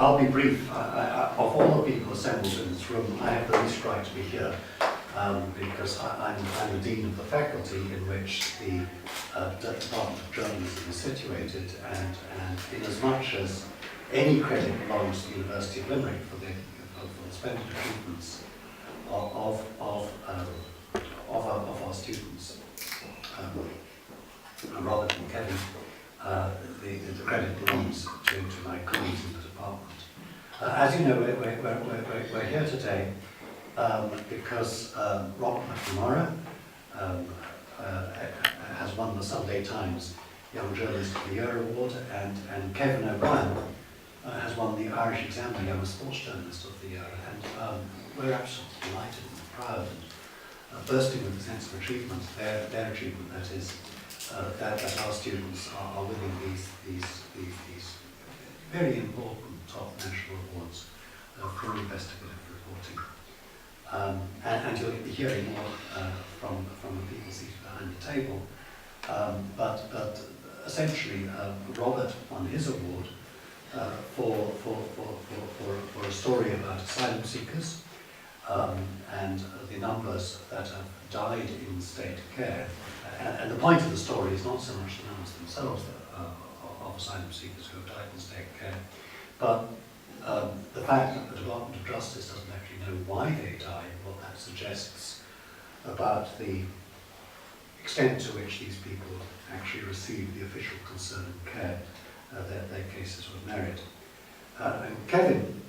I'll be brief. Of all the people assembled in this room, I have the least right to be here because I'm the Dean of the faculty in which the Department of Journalism is situated, and in as much as any credit belongs to the University of Limerick for the splendid achievements of our students, Robert and Kevin, the credit belongs to my colleagues in the department. As you know, we're here today because Robert McNamara has won the Sunday Times Young Journalist of the Year Award, and Kevin O'Brien has won the Irish Examiner Young Sports Journalist of the Year, and we're absolutely delighted and proud and bursting with a sense of achievement, their achievement, that is, that our students are winning these very important top national awards for investigative reporting. And you'll be hearing more from the people seated behind the table. But essentially, Robert won his award for a story about asylum seekers and the numbers that have died in state care. And the point of the story is not so much the numbers themselves of asylum seekers who have died in state care, but the fact that the Department of Justice doesn't actually know why they died, what that suggests about the extent to which these people actually receive the official concern and care that their cases would merit. And Kevin,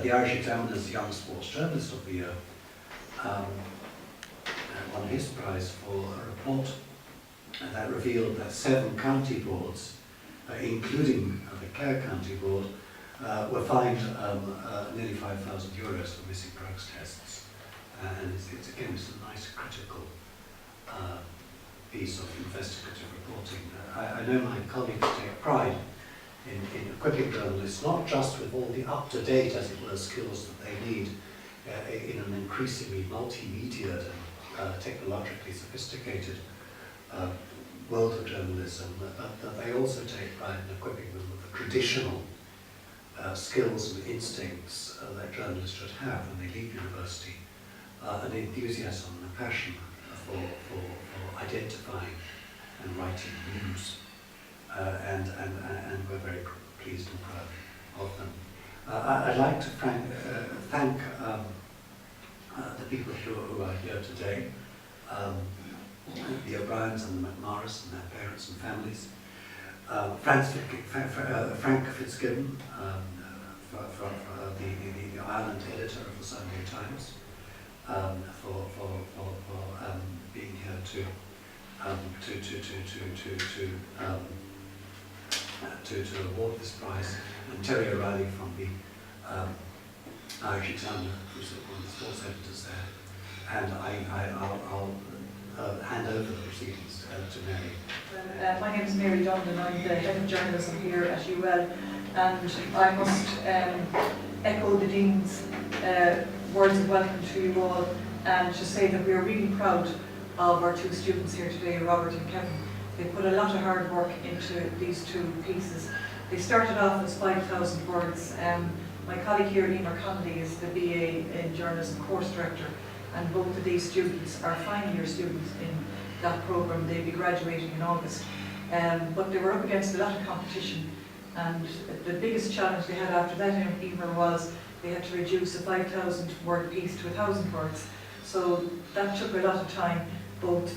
the Irish Examiner's Young Sports Journalist of the Year, won his prize for a report that revealed that 7 county boards, including the Clare County Board, were fined nearly €5,000 for missing drugs tests. And it's again, it's a nice critical piece of investigative reporting. I know my colleagues take pride in equipping journalists not just with all the up-to-date, as it were, skills that they need in an increasingly multimedia and technologically sophisticated world of journalism, but that they also take pride in equipping them with the traditional skills and instincts that journalists should have when they leave university, an enthusiasm and a passion for identifying and writing news, and we're very pleased and proud of them. I'd like to thank the people who are here today, the O'Briens and the McNamaras and their parents and families, Frank Fitzgibbon, the Ireland editor of the Sunday Times, for being here to award this prize, and Terry O'Reilly from the Irish Examiner, who's one of the sports editors there, and I'll hand over the proceedings to Mary. My name is Mary Dundon. I'm the head of journalism here at UL, and I must echo the Dean's words of welcome to you all, and to say that we are really proud of our 2 students here today, Robert and Kevin. They put a lot of hard work into these 2 pieces. They started off as 5,000 words. My colleague here, Emer Connolly, is the BA in Journalism course director, and both of these students are final year students in that programme. They'll be graduating in August. But they were up against a lot of competition, and the biggest challenge they had after that, Emer, was they had to reduce a 5,000 word piece to 1,000 words. So that took a lot of time, both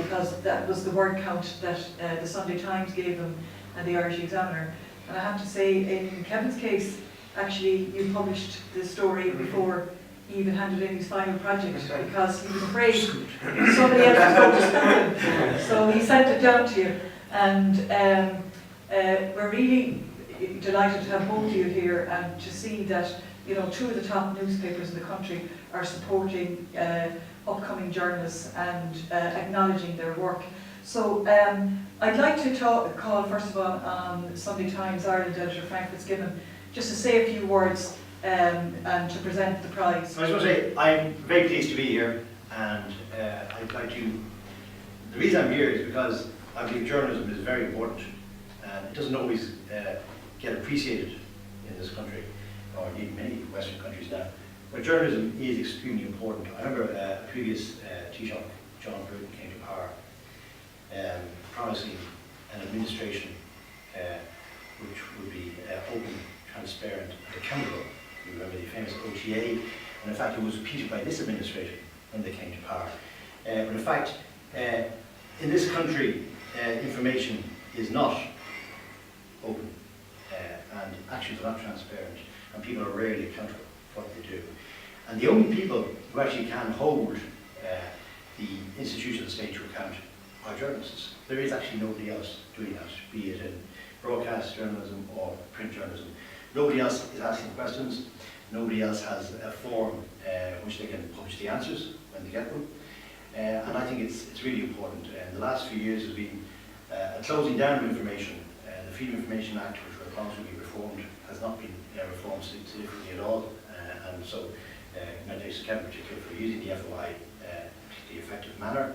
because that was the word count that the Sunday Times gave them and the Irish Examiner. And I have to say, in Kevin's case, actually you published the story before he even handed in his final project, because he was afraid somebody else was going to stop him. So he sent it down to you, and we're really delighted to have both of you here, and to see that 2 of the top newspapers in the country are supporting upcoming journalists and acknowledging their work. So I'd like to call first of all on Sunday Times Ireland editor Frank Fitzgibbon, just to say a few words and to present the prize. I was going to say, I'm very pleased to be here, and I'd like to, the reason I'm here is because I believe journalism is very important, and it doesn't always get appreciated in this country, or indeed many Western countries now. But journalism is extremely important. I remember a previous Taoiseach, John Bruton, came to power, promising an administration which would be open, transparent, and accountable. You remember the famous OTA, and in fact it was repeated by this administration when they came to power. But in fact, in this country, information is not open, and actions are not transparent, and people are rarely accountable for what they do. And the only people who actually can hold the institution of the state to account are journalists. There is actually nobody else doing that, be it in broadcast journalism or print journalism. Nobody else is asking questions. Nobody else has a forum which they can publish the answers when they get them. And I think it's really important. In the last few years there's been a closing down of information. The Freedom of Information Act, which was promised to be reformed, has not been reformed significantly at all. And so, congratulations to Kevin in particular for using the FOI in an effective manner.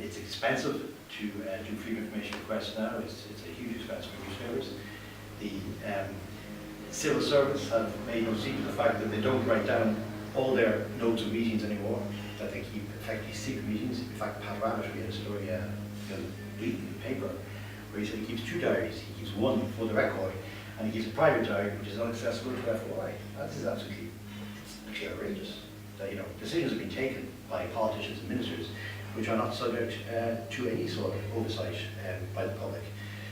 It's expensive to do freedom of information requests now. It's a huge expense for newspapers. The civil service have made no secret of the fact that they don't write down all their notes of meetings anymore, that they keep effectively secret meetings. In fact, Pat Rabbit, we had a story the other week in the paper where he said he keeps two diaries. He keeps one for the record, and he keeps a private diary which is inaccessible to FOI. This is absolutely actually outrageous. That, decisions have been taken by politicians and ministers which are not subject to any sort of oversight by the public.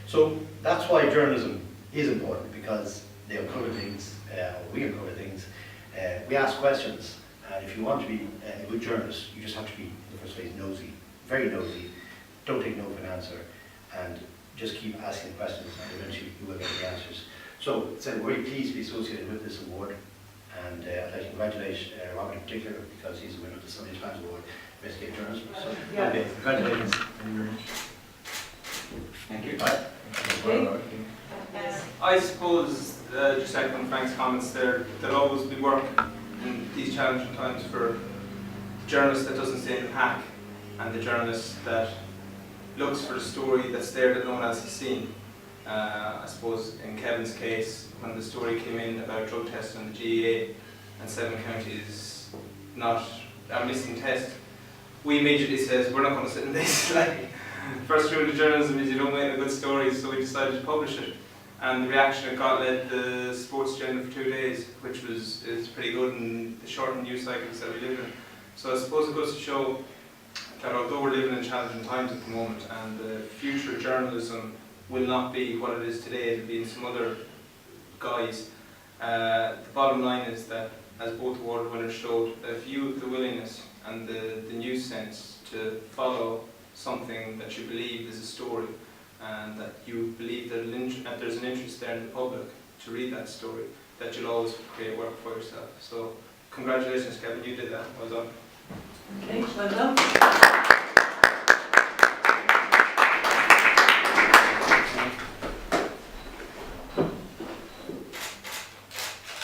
So that's why journalism is important, because they uncover things, or we uncover things. We ask questions, and if you want to be a good journalist, you just have to be, in the first place, nosy, very nosy. Don't take no for an answer, and just keep asking questions, and eventually you will get the answers. So, I'm very pleased to be associated with this award, and I'd like to congratulate Robert in particular, because he's the winner of the Sunday Times Award, Investigative Journalism. So, okay, congratulations. Thank you. Bye. I suppose, just echoing Frank's comments there, there'll always be work in these challenging times for the journalist that doesn't stay in the pack, and the journalist that looks for the story that's there that no one else has seen. I suppose in Kevin's case, when the story came in about drug testing on the GEA and 7 counties not a missing test, we immediately says we're not going to sit in this. First rule of journalism is you don't make a good story, so we decided to publish it. And the reaction it got led the sports agenda for 2 days, which is pretty good in the shortened news cycles that we live in. So I suppose it goes to show that although we're living in challenging times at the moment, and the future journalism will not be what it is today, it'll be in some other guise. The bottom line is that, as both award winners showed, that if you have the willingness and the news sense to follow something that you believe is a story, and that you believe that there's an interest there in the public to read that story, that you'll always create work for yourself. So congratulations, Kevin, you did that. Well done. Okay, well done.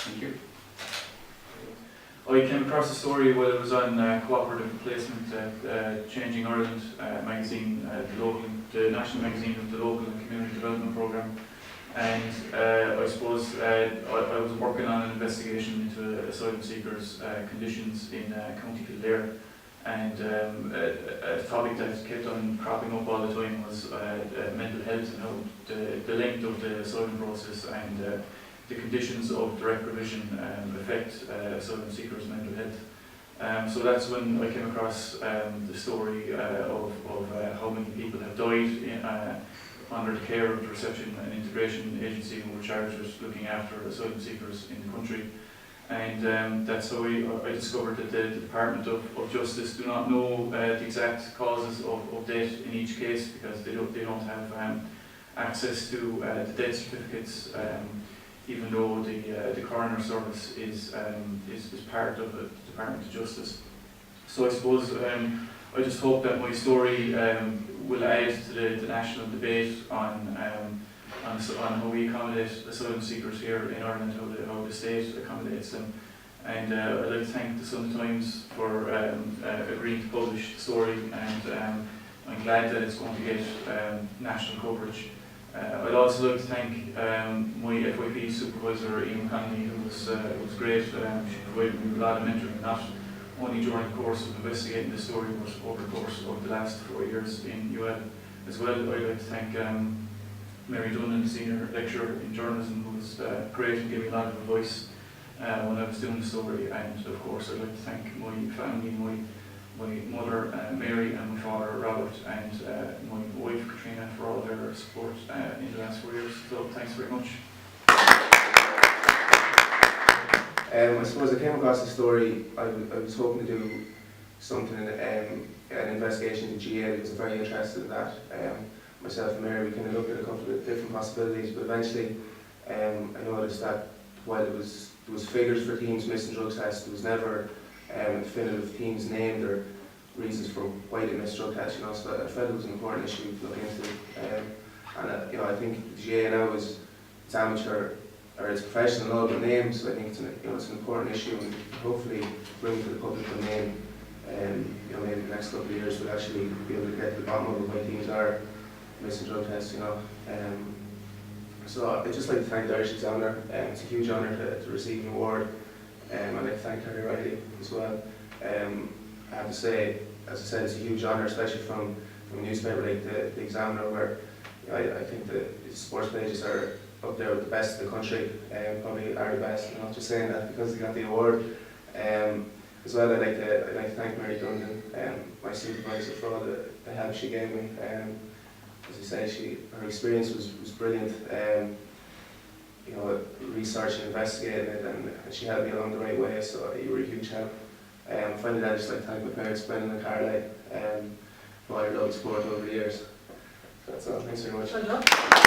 Thank you. I came across a story while I was on cooperative placement at Changing Ireland magazine, the national magazine of the local and community development programme. And I suppose I was working on an investigation into asylum seekers' conditions in County Kildare. And a topic that kept on cropping up all the time was mental health, and how the length of the asylum process and the conditions of direct provision affect asylum seekers' mental health. So that's when I came across the story of how many people have died under the care of the Reception and Integration Agency, who were charged with looking after asylum seekers in the country. And that's how I discovered that the Department of Justice do not know the exact causes of death in each case, because they don't have access to the death certificates, even though the coroner service is part of the Department of Justice. So I suppose I just hope that my story will add to the national debate on how we accommodate asylum seekers here in Ireland, how the state accommodates them. And I'd like to thank the Sunday Times for agreeing to publish the story, and I'm glad that it's going to get national coverage. I'd also like to thank my FYP supervisor Ian Connolly, who was great. She provided me with a lot of mentoring, not only during the course of investigating the story, but over the course of the last 4 years in UL as well. I'd like to thank Mary Dunn, the senior lecturer in journalism, who was great and gave me a lot of advice when I was doing the story. And of course, I'd like to thank my family, my mother Mary, and my father Robert, and my wife Katrina for all their support in the last 4 years. So thanks very much. I suppose I came across the story. I was hoping to do something an investigation in GA. I was very interested in that. Myself and Mary, we kind of looked at a couple of different possibilities, but eventually I noticed that while there was figures for teams missing drug tests, there was never definitive teams named or reasons for why they missed drug tests. So I felt it was an important issue to look into. And I think the GA now is amateur or it's professional and all but names. So I think it's an important issue, and hopefully bring to the public domain. Maybe the next couple of years we'll actually be able to get to the bottom of why teams are missing drug tests. So I'd just like to thank the Irish Examiner. It's a huge honour to receive an award. I'd like to thank Terry Riley as well. I have to say, as I said, it's a huge honour, especially from a newspaper like the Examiner, where I think the sports pages are up there with the best in the country, probably are the best. I'm not just saying that because they got the award. As well, I'd like to thank Mary Dundon, my supervisor, for all the help she gave me. As I say, her experience was brilliant. Researching, investigating it, and she helped me along the right way. So you were a huge help. Finally, I'd just like to thank my parents, Brendan and Caroline, for all your love and support over the years. So that's all. Thanks very much. Well done.